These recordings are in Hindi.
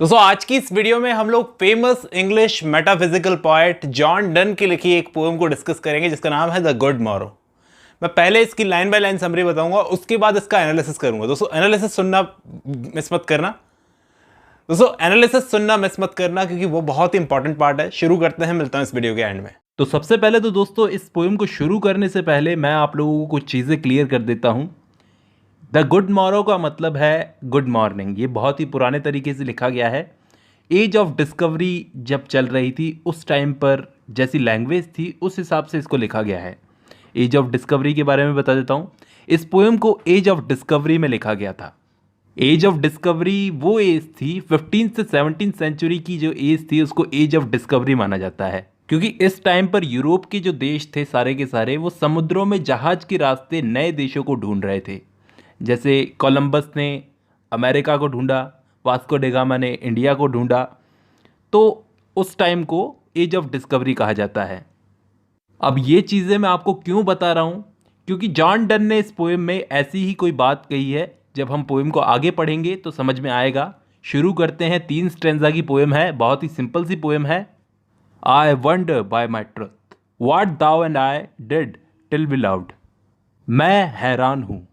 दोस्तों आज की इस वीडियो में हम लोग famous English metaphysical poet John Donne की लिखी एक पोएम को डिस्कस करेंगे जिसका नाम है द गुड मॉरो। मैं पहले इसकी लाइन बाय लाइन समरी बताऊंगा, उसके बाद इसका एनालिसिस करूंगा। दोस्तों एनालिसिस सुनना मिस मत करना। क्योंकि वो बहुत ही इंपॉर्टेंट पार्ट है। शुरू करते हैं, मिलता हूं इस वीडियो के एंड में। तो सबसे पहले तो दोस्तों इस पोएम को शुरू करने से पहले मैं आप लोगों को कुछ चीज़ें क्लियर कर देता हूं। द गुड मॉरो का मतलब है गुड मॉर्निंग। ये बहुत ही पुराने तरीके से लिखा गया है। एज ऑफ डिस्कवरी जब चल रही थी उस टाइम पर जैसी लैंग्वेज थी उस हिसाब से इसको लिखा गया है। एज ऑफ डिस्कवरी के बारे में बता देता हूँ। इस पोएम को एज ऑफ डिस्कवरी में लिखा गया था। एज ऑफ डिस्कवरी वो एज थी 15 से 17 सेंचुरी की जो एज थी उसको एज ऑफ डिस्कवरी माना जाता है, क्योंकि इस टाइम पर यूरोप के जो देश थे सारे के सारे वो समुद्रों में जहाज के रास्ते नए देशों को ढूंढ रहे थे। जैसे कोलंबस ने अमेरिका को ढूंढा, वास्को डेगामा ने इंडिया को ढूंढा, तो उस टाइम को एज ऑफ डिस्कवरी कहा जाता है। अब ये चीज़ें मैं आपको क्यों बता रहा हूँ, क्योंकि जॉन डन ने इस पोएम में ऐसी ही कोई बात कही है। जब हम पोएम को आगे पढ़ेंगे तो समझ में आएगा। शुरू करते हैं। 3 स्ट्रेंजा की पोएम है, बहुत ही सिंपल सी पोएम है। I wonder by my truth what thou and I did till we loved. मैं हैरान हूँ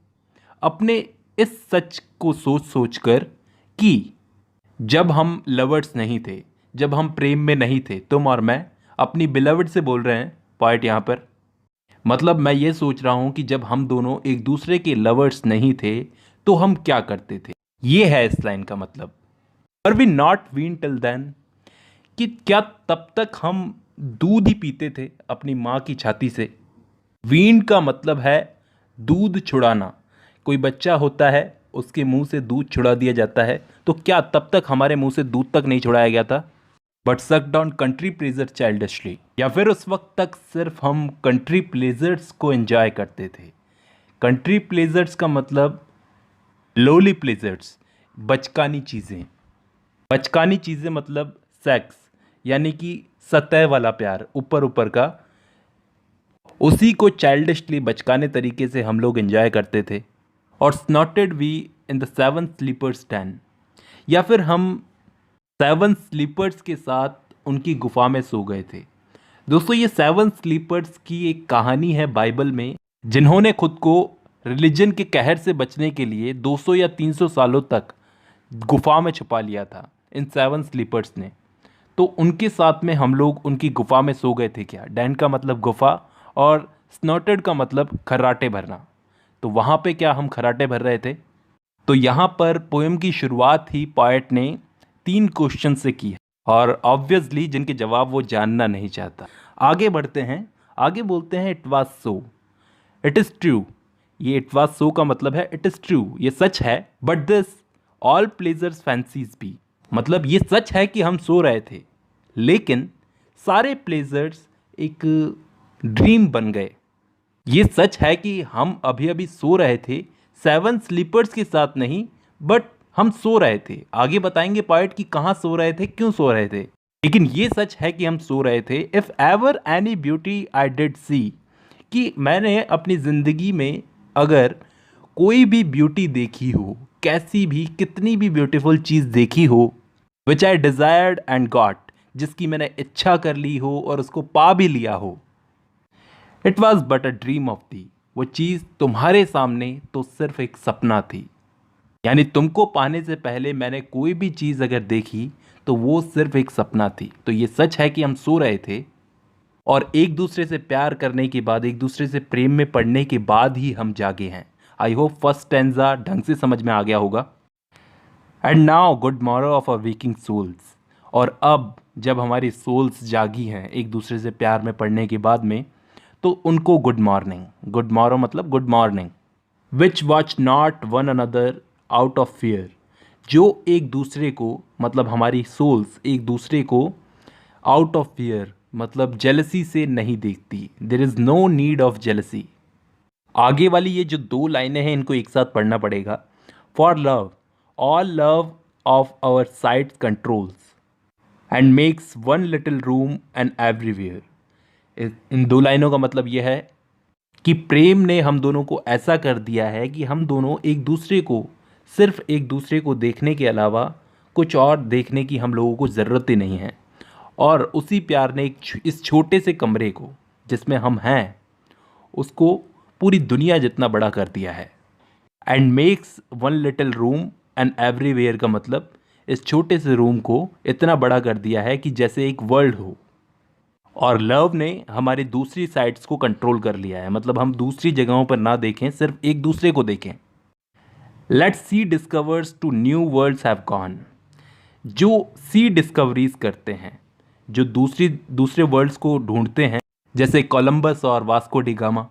अपने इस सच को सोच सोच कर कि जब हम लवर्स नहीं थे, जब हम प्रेम में नहीं थे, तुम और मैं, अपनी बिलवर्ड से बोल रहे हैं पॉइंट यहाँ पर। मतलब मैं ये सोच रहा हूँ कि जब हम दोनों एक दूसरे के लवर्स नहीं थे तो हम क्या करते थे। ये है इस लाइन का मतलब। पर we not wean till then, कि क्या तब तक हम दूध ही पीते थे अपनी माँ की छाती से। वीन का मतलब है दूध छुड़ाना। कोई बच्चा होता है उसके मुंह से दूध छुड़ा दिया जाता है, तो क्या तब तक हमारे मुंह से दूध तक नहीं छुड़ाया गया था। But sucked on country pleasure childishly, या फिर उस वक्त तक सिर्फ हम कंट्री प्लेजर्स को एंजॉय करते थे। कंट्री प्लेजर्स का मतलब लोली प्लेजर्स, बचकानी चीज़ें। बचकानी चीज़ें मतलब सेक्स, यानी कि सतह वाला प्यार, ऊपर ऊपर का, उसी को चाइल्डिशली बचकाने तरीके से हम लोग एंजॉय करते थे। और snorted we in the 7 sleepers den, या फिर हम 7 स्लीपर्स के साथ उनकी गुफा में सो गए थे। दोस्तों ये 7 स्लीपर्स की एक कहानी है बाइबल में, जिन्होंने खुद को रिलीजन के कहर से बचने के लिए 200 या 300 सालों तक गुफा में छुपा लिया था इन 7 स्लीपर्स ने। तो उनके साथ में हम लोग उनकी गुफा में सो गए थे। क्या डैन का मतलब गुफा और स्नॉटेड का मतलब खर्राटे भरना। तो वहाँ पे क्या हम खर्राटे भर रहे थे। तो यहाँ पर पोएम की शुरुआत ही पोएट ने 3 क्वेश्चन से की है, और ऑब्वियसली जिनके जवाब वो जानना नहीं चाहता। आगे बढ़ते हैं। आगे बोलते हैं it was so, it is true. ये इट वाज सो का मतलब है इट इज़ ट्रू, ये सच है। But this all pleasures fancies be, मतलब ये सच है कि हम सो रहे थे, लेकिन सारे प्लेजर्स एक ड्रीम बन गए। ये सच है कि हम अभी अभी सो रहे थे 7 स्लीपर्स के साथ नहीं, बट हम सो रहे थे। आगे बताएंगे पॉइंट कि कहाँ सो रहे थे, क्यों सो रहे थे, लेकिन ये सच है कि हम सो रहे थे। If ever any beauty I did see, कि मैंने अपनी ज़िंदगी में अगर कोई भी ब्यूटी देखी हो, कैसी भी कितनी भी ब्यूटीफुल चीज़ देखी हो, विच आई डिज़ायर्ड एंड गॉट, जिसकी मैंने इच्छा कर ली हो और उसको पा भी लिया हो, it was but a dream of the, वो चीज़ तुम्हारे सामने तो सिर्फ एक सपना थी। यानी तुमको पाने से पहले मैंने कोई भी चीज़ अगर देखी तो वो सिर्फ एक सपना थी। तो ये सच है कि हम सो रहे थे, और एक दूसरे से प्यार करने के बाद, एक दूसरे से प्रेम में पड़ने के बाद ही हम जागे हैं। आई होप फर्स्ट स्टैंजा ढंग से समझ में आ गया होगा। And now good morrow of a waking souls, और अब जब हमारी सोल्स जागी हैं एक दूसरे से प्यार में पड़ने के बाद में, तो उनको गुड मॉर्निंग। गुड मॉरो मतलब good morning. Which watch not one another out of fear, जो एक दूसरे को, मतलब हमारी सोल्स एक दूसरे को आउट ऑफ फियर मतलब जेलसी से नहीं देखती। There is no need of jealousy. आगे वाली ये जो 2 लाइनें हैं इनको एक साथ पढ़ना पड़ेगा। For love all love of our sights controls and makes one little room and everywhere. इन 2 लाइनों का मतलब यह है कि प्रेम ने हम दोनों को ऐसा कर दिया है कि हम दोनों एक दूसरे को, सिर्फ एक दूसरे को देखने के अलावा कुछ और देखने की हम लोगों को ज़रूरत ही नहीं है। और उसी प्यार ने इस छोटे से कमरे को जिसमें हम हैं उसको पूरी दुनिया जितना बड़ा कर दिया है। And makes one little room and everywhere का मतलब इस छोटे से रूम को इतना बड़ा कर दिया है कि जैसे एक वर्ल्ड हो। और लव ने हमारी दूसरी साइड्स को कंट्रोल कर लिया है, मतलब हम दूसरी जगहों पर ना देखें, सिर्फ एक दूसरे को देखें। Let's sea discovers to new worlds have gone. जो सी डिस्कवरीज करते हैं, जो दूसरे वर्ल्ड्स को ढूंढते हैं, जैसे कोलंबस और वास्को डी गामा,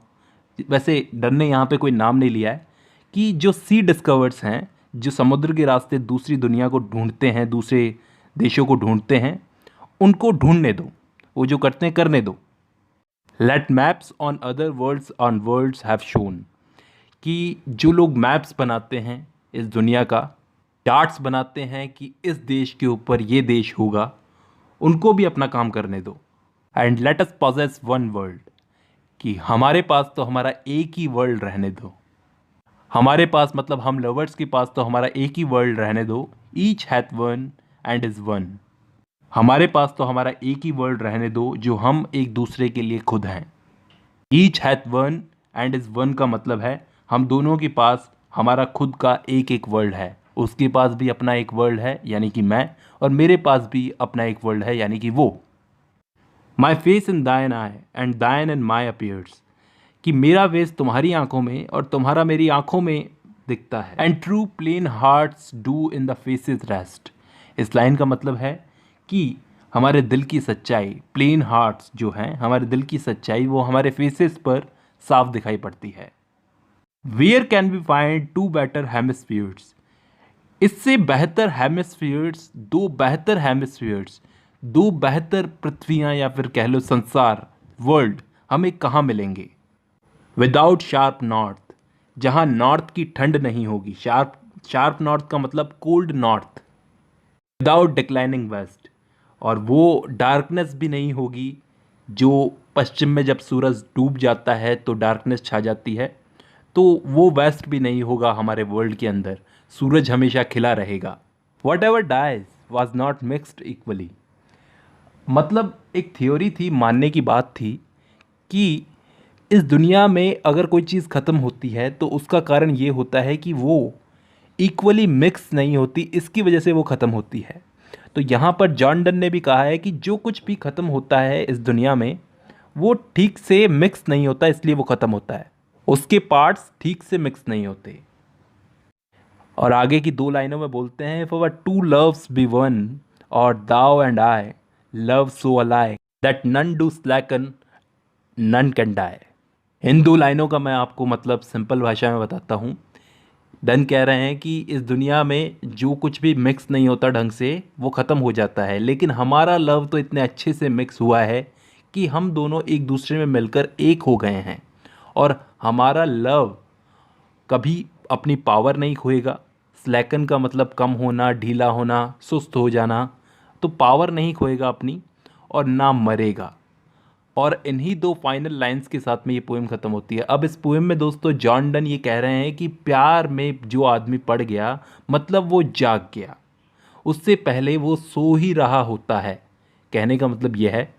वैसे डन ने यहाँ पे कोई नाम नहीं लिया है, कि जो सी डिस्कवर्स हैं, जो समुद्र के रास्ते दूसरी दुनिया को ढूंढते हैं, दूसरे देशों को ढूंढते हैं, उनको ढूंढने दो, वो जो करते हैं करने दो। Let maps on other worlds have shown, कि जो लोग मैप्स बनाते हैं इस दुनिया का, चार्ट्स बनाते हैं कि इस देश के ऊपर ये देश होगा, उनको भी अपना काम करने दो। And let us possess one world, कि हमारे पास तो हमारा एक ही वर्ल्ड रहने दो। हमारे पास मतलब हम लवर्स के पास तो हमारा एक ही वर्ल्ड रहने दो। Each hath one and is one. हमारे पास तो हमारा एक ही वर्ल्ड रहने दो जो हम एक दूसरे के लिए खुद हैं। Each hath one and is one का मतलब है हम दोनों के पास हमारा खुद का एक एक वर्ल्ड है। उसके पास भी अपना एक वर्ल्ड है यानी कि मैं, और मेरे पास भी अपना एक वर्ल्ड है यानी कि वो। माई फेस इन दाइन आई एंड दाइन इन माई अपीयर्स, कि मेरा फेस तुम्हारी आंखों में और तुम्हारा मेरी आंखों में दिखता है। And true plain hearts do in the faces rest. इस लाइन का मतलब है कि हमारे दिल की सच्चाई, प्लेन हार्ट्स जो हैं, हमारे दिल की सच्चाई वो हमारे फेसेस पर साफ दिखाई पड़ती है। Where can be find two better hemispheres, इससे बेहतर हेमिस्फीयर्स, दो बेहतर पृथ्वियाँ या फिर कह लो संसार, वर्ल्ड हमें कहाँ मिलेंगे। विदाउट शार्प नॉर्थ, जहाँ नॉर्थ की ठंड नहीं होगी, शार्प नॉर्थ का मतलब cold north. Without declining west, और वो डार्कनेस भी नहीं होगी जो पश्चिम में जब सूरज डूब जाता है तो डार्कनेस छा जाती है, तो वो वेस्ट भी नहीं होगा हमारे वर्ल्ड के अंदर, सूरज हमेशा खिला रहेगा। Whatever dies was not mixed equally, मतलब एक थ्योरी थी, मानने की बात थी कि इस दुनिया में अगर कोई चीज़ ख़त्म होती है तो उसका कारण ये होता है कि वो इक्वली मिक्स नहीं होती, इसकी वजह से वो ख़त्म होती है। तो यहाँ पर जॉन डन ने भी कहा है कि जो कुछ भी ख़त्म होता है इस दुनिया में वो ठीक से मिक्स नहीं होता, इसलिए वो ख़त्म होता है, उसके पार्ट्स ठीक से मिक्स नहीं होते। और आगे की दो लाइनों में बोलते हैं, if our two loves be one or thou and I love so alike that none do slacken none can die. इन दो लाइनों का मैं आपको मतलब सिंपल भाषा में बताता हूँ। डन कह रहे हैं कि इस दुनिया में जो कुछ भी मिक्स नहीं होता ढंग से वो ख़त्म हो जाता है, लेकिन हमारा लव तो इतने अच्छे से मिक्स हुआ है कि हम दोनों एक दूसरे में मिलकर एक हो गए हैं, और हमारा लव कभी अपनी पावर नहीं खोएगा। स्लैकन का मतलब कम होना, ढीला होना, सुस्त हो जाना, तो पावर नहीं खोएगा अपनी और ना मरेगा। और इन्हीं दो फाइनल लाइंस के साथ में ये पोएम ख़त्म होती है। अब इस पोएम में दोस्तों जॉन डन ये कह रहे हैं कि प्यार में जो आदमी पड़ गया मतलब वो जाग गया, उससे पहले वो सो ही रहा होता है, कहने का मतलब यह है।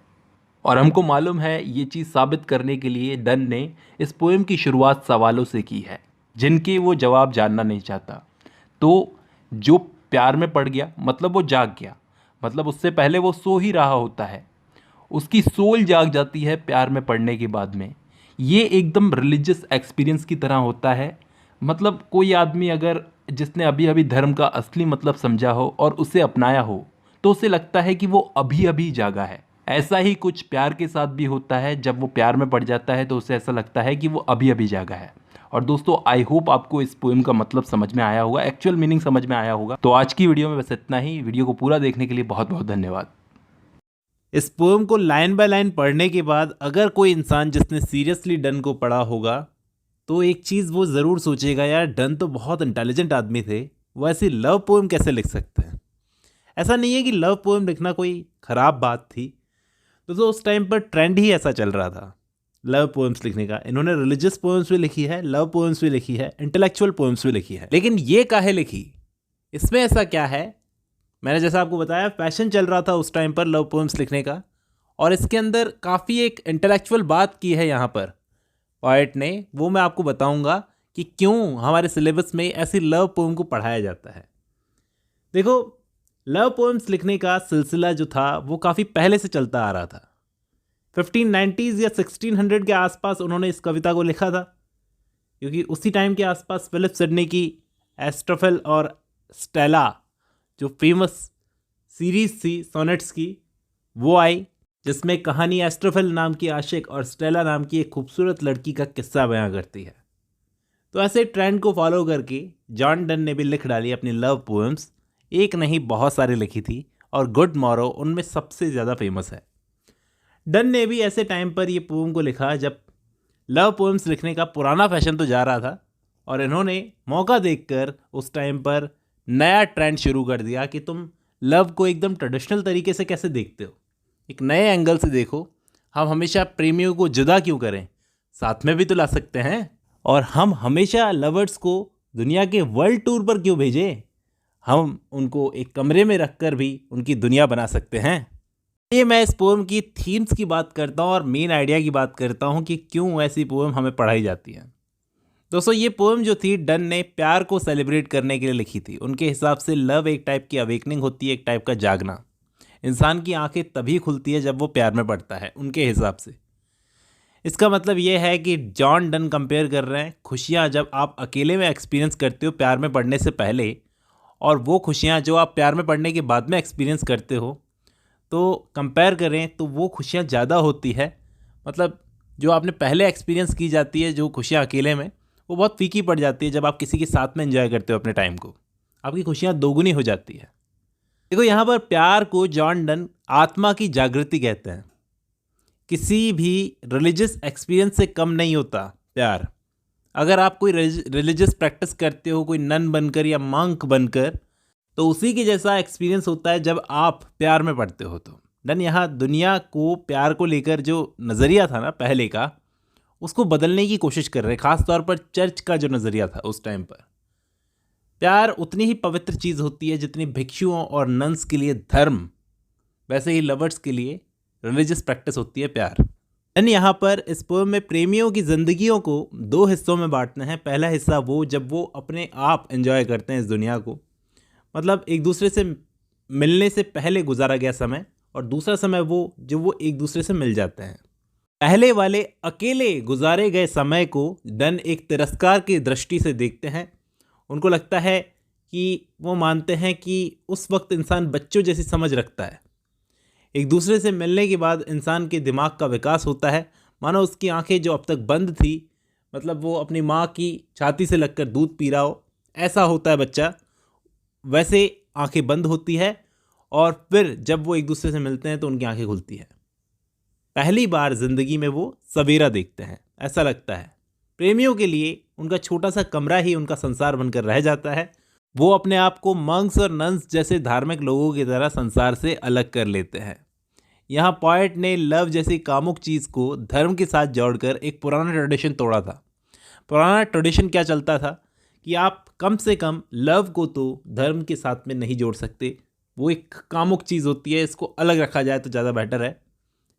और हमको मालूम है ये चीज़ साबित करने के लिए डन ने इस पोएम की शुरुआत सवालों से की है जिनके वो जवाब जानना नहीं चाहता। तो जो प्यार में पड़ गया मतलब वो जाग गया, मतलब उससे पहले वो सो ही रहा होता है, उसकी सोल जाग जाती है प्यार में पड़ने के बाद में। ये एकदम रिलीजियस एक्सपीरियंस की तरह होता है। मतलब कोई आदमी अगर जिसने अभी अभी धर्म का असली मतलब समझा हो और उसे अपनाया हो तो उसे लगता है कि वो अभी अभी जागा है। ऐसा ही कुछ प्यार के साथ भी होता है, जब वो प्यार में पड़ जाता है तो उसे ऐसा लगता है कि वो अभी अभी जागा है। और दोस्तों आई होप आपको इस पोएम का मतलब समझ में आया होगा, एक्चुअल मीनिंग समझ में आया होगा। तो आज की वीडियो में बस इतना ही। वीडियो को पूरा देखने के लिए बहुत बहुत धन्यवाद। इस पोएम को लाइन बाय लाइन पढ़ने के बाद अगर कोई इंसान जिसने सीरियसली डन को पढ़ा होगा तो एक चीज़ वो ज़रूर सोचेगा, यार डन तो बहुत इंटेलिजेंट आदमी थे, वो ऐसी लव पोएम कैसे लिख सकते हैं। ऐसा नहीं है कि लव पोएम लिखना कोई ख़राब बात थी, तो उस टाइम पर ट्रेंड ही ऐसा चल रहा था लव पोएम्स लिखने का। इन्होंने रिलीजियस पोएम्स भी लिखी है, लव पोएम्स भी लिखी है, इंटेलेक्चुअल पोएम्स भी लिखी है, लेकिन ये काहे लिखी, इसमें ऐसा क्या है मैंने जैसा आपको बताया फैशन चल रहा था उस टाइम पर लव पोएम्स लिखने का, और इसके अंदर काफ़ी एक इंटेलेक्चुअल बात की है यहाँ पर पोएट ने, वो मैं आपको बताऊँगा कि क्यों हमारे सिलेबस में ऐसी लव पोएम को पढ़ाया जाता है। देखो, लव पोएम्स लिखने का सिलसिला जो था वो काफ़ी पहले से चलता आ रहा था। 1590s या 1600 के आसपास उन्होंने इस कविता को लिखा था, क्योंकि उसी टाइम के आसपास फिलिप सिडनी की एस्ट्रोफिल और स्टेला जो फेमस सीरीज थी सोनेट्स की वो आई, जिसमें कहानी एस्ट्रोफिल नाम की आशिक और स्टेला नाम की एक खूबसूरत लड़की का किस्सा बयां करती है। तो ऐसे ट्रेंड को फॉलो करके जॉन डन ने भी लिख डाली अपनी लव पोएम्स। एक नहीं बहुत सारी लिखी थी और गुड मॉरो उनमें सबसे ज़्यादा फेमस है। डन ने भी ऐसे टाइम पर ये पोएम को लिखा जब लव पोएम्स लिखने का पुराना फैशन तो जा रहा था, और इन्होंने मौका देखकर उस टाइम पर नया ट्रेंड शुरू कर दिया कि तुम लव को एकदम ट्रेडिशनल तरीके से कैसे देखते हो, एक नए एंगल से देखो। हम हमेशा प्रेमियों को जुदा क्यों करें, साथ में भी तो ला सकते हैं। और हम हमेशा लवर्स को दुनिया के वर्ल्ड टूर पर क्यों भेजें, हम उनको एक कमरे में रखकर भी उनकी दुनिया बना सकते हैं। ये मैं इस पोएम की थीम्स की बात करता हूँ और मेन आइडिया की बात करता हूँ कि क्यों ऐसी पोएम हमें पढ़ाई जाती है। दोस्तों, ये पोएम जो थी डन ने प्यार को सेलिब्रेट करने के लिए लिखी थी। उनके हिसाब से लव एक टाइप की अवेकनिंग होती है, एक टाइप का जागना। इंसान की आंखें तभी खुलती है जब वो प्यार में पड़ता है, उनके हिसाब से। इसका मतलब ये है कि जॉन डन कंपेयर कर रहे हैं खुशियाँ जब आप अकेले में एक्सपीरियंस करते हो प्यार में पड़ने से पहले, और वो खुशियाँ जो आप प्यार में पड़ने के बाद में एक्सपीरियंस करते हो, तो कंपेयर करें तो वो खुशियाँ ज़्यादा होती है। मतलब जो आपने पहले एक्सपीरियंस की जाती है जो खुशियाँ अकेले में, वो बहुत फीकी पड़ जाती है जब आप किसी के साथ में एंजॉय करते हो अपने टाइम को, आपकी खुशियाँ दोगुनी हो जाती है। देखो, यहाँ पर प्यार को जॉन डन आत्मा की जागृति कहते हैं। किसी भी रिलीजियस एक्सपीरियंस से कम नहीं होता प्यार। अगर आप कोई रिलीजियस प्रैक्टिस करते हो, कोई नन बनकर या मंक बनकर, तो उसी के जैसा एक्सपीरियंस होता है जब आप प्यार में पड़ते हो। तो डन यहाँ दुनिया को प्यार को लेकर जो नज़रिया था ना पहले का, उसको बदलने की कोशिश कर रहे हैं। ख़ास तौर पर चर्च का जो नज़रिया था उस टाइम पर, प्यार उतनी ही पवित्र चीज़ होती है जितनी भिक्षुओं और नन्स के लिए धर्म, वैसे ही लवर्स के लिए रिलीजियस प्रैक्टिस होती है प्यार। डन यहाँ पर इस पोएम में प्रेमियों की ज़िंदगियों को दो हिस्सों में बांटते हैं। पहला हिस्सा वो जब वो अपने आप एंजॉय करते हैं इस दुनिया को, मतलब एक दूसरे से मिलने से पहले गुजारा गया समय, और दूसरा समय वो जब वो एक दूसरे से मिल जाते हैं। पहले वाले अकेले गुजारे गए समय को डन एक तिरस्कार की दृष्टि से देखते हैं। उनको लगता है कि वो मानते हैं कि उस वक्त इंसान बच्चों जैसी समझ रखता है। एक दूसरे से मिलने के बाद इंसान के दिमाग का विकास होता है, मानो उसकी आंखें जो अब तक बंद थी, मतलब वो अपनी माँ की छाती से लगकर दूध पी रहा हो, ऐसा होता है बच्चा, वैसे आंखें बंद होती है। और फिर जब वो एक दूसरे से मिलते हैं तो उनकी आंखें खुलती है। पहली बार ज़िंदगी में वो सवेरा देखते हैं, ऐसा लगता है। प्रेमियों के लिए उनका छोटा सा कमरा ही उनका संसार बनकर रह जाता है। वो अपने आप को मंक्स और नन्स जैसे धार्मिक लोगों की तरह संसार से अलग कर लेते हैं। यहाँ पोएट ने लव जैसी कामुक चीज़ को धर्म के साथ जोड़कर एक पुराना ट्रेडिशन तोड़ा था। पुराना ट्रेडिशन क्या चलता था कि आप कम से कम लव को तो धर्म के साथ में नहीं जोड़ सकते, वो एक कामुक चीज़ होती है, इसको अलग रखा जाए तो ज़्यादा बेटर है।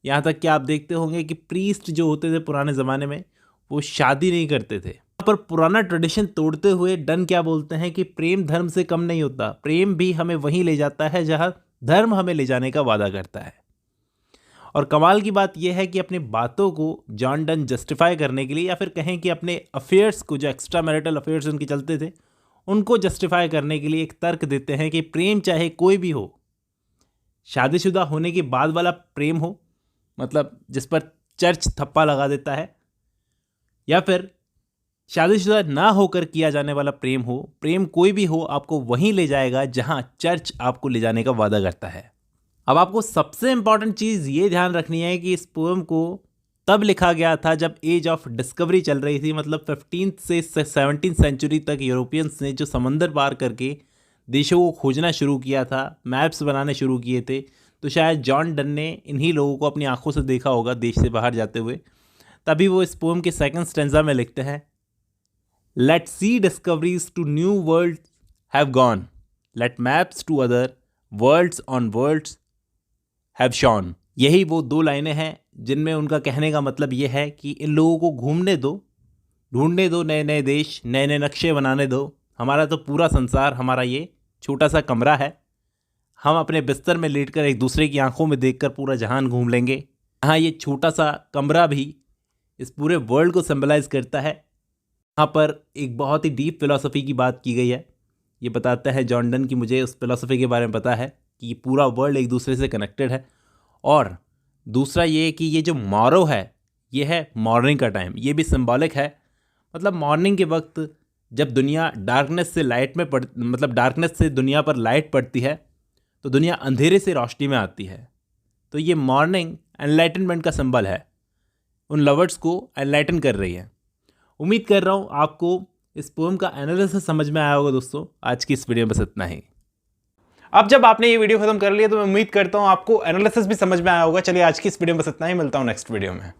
यहाँ तक कि आप देखते होंगे कि प्रीस्ट जो होते थे पुराने ज़माने में, वो शादी नहीं करते थे। यहाँ पर पुराना ट्रेडिशन तोड़ते हुए डन क्या बोलते हैं कि प्रेम धर्म से कम नहीं होता, प्रेम भी हमें वहीं ले जाता है जहाँ धर्म हमें ले जाने का वादा करता है। और कमाल की बात यह है कि अपनी बातों को जॉन डन जस्टिफाई करने के लिए, या फिर कहें कि अपने अफेयर्स को, जो एक्स्ट्रा मैरिटल अफेयर्स उनके चलते थे, उनको जस्टिफाई करने के लिए एक तर्क देते हैं कि प्रेम चाहे कोई भी हो, शादीशुदा होने के बाद वाला प्रेम हो, मतलब जिस पर चर्च थप्पा लगा देता है, या फिर शादीशुदा ना होकर किया जाने वाला प्रेम हो, प्रेम कोई भी हो, आपको वहीं ले जाएगा जहां चर्च आपको ले जाने का वादा करता है। अब आपको सबसे इंपॉर्टेंट चीज़ ये ध्यान रखनी है कि इस पोएम को तब लिखा गया था जब एज ऑफ डिस्कवरी चल रही थी, मतलब 15th से 17th सेंचुरी तक यूरोपियंस ने जो समंदर पार करके देशों को खोजना शुरू किया था, मैप्स बनाने शुरू किए थे। तो शायद जॉन डन ने इन्हीं लोगों को अपनी आंखों से देखा होगा देश से बाहर जाते हुए, तभी वो इस पोएम के सेकंड स्टेंजा में लिखते हैं, let sea discoveries to new world have gone, let maps to other worlds on worlds have shown. यही वो दो लाइनें हैं जिनमें उनका कहने का मतलब ये है कि इन लोगों को घूमने दो, ढूंढने दो नए नए देश, नए नए नक्शे बनाने दो। हमारा तो पूरा संसार हमारा ये छोटा सा कमरा है। हम अपने बिस्तर में लेटकर एक दूसरे की आंखों में देखकर पूरा जहान घूम लेंगे। यहाँ ये छोटा सा कमरा भी इस पूरे वर्ल्ड को सिंबलाइज करता है। यहाँ पर एक बहुत ही डीप फिलॉसफी की बात की गई है। ये बताता है जॉन डन कि मुझे उस फिलॉसफी के बारे में पता है कि ये पूरा वर्ल्ड एक दूसरे से कनेक्टेड है। और दूसरा ये कि ये जो मॉरो है ये है मॉर्निंग का टाइम। ये भी सिंबॉलिक है, मतलब मॉर्निंग के वक्त जब दुनिया डार्कनेस से लाइट में डार्कनेस से दुनिया पर लाइट पड़ती है तो दुनिया अंधेरे से रोशनी में आती है। तो ये मॉर्निंग एनलाइटनमेंट का सिंबल है, उन लवर्स को एनलाइटन कर रही है। उम्मीद कर रहा हूँ आपको इस पोएम का एनालिसिस समझ में आया होगा। दोस्तों आज की इस वीडियो में बस इतना ही। अब जब आपने ये वीडियो खत्म कर लिया तो मैं उम्मीद करता हूँ आपको एनालिसिस भी समझ में आया होगा। चलिए आज की इस वीडियो में बस इतना ही, मिलता हूँ नेक्स्ट वीडियो में।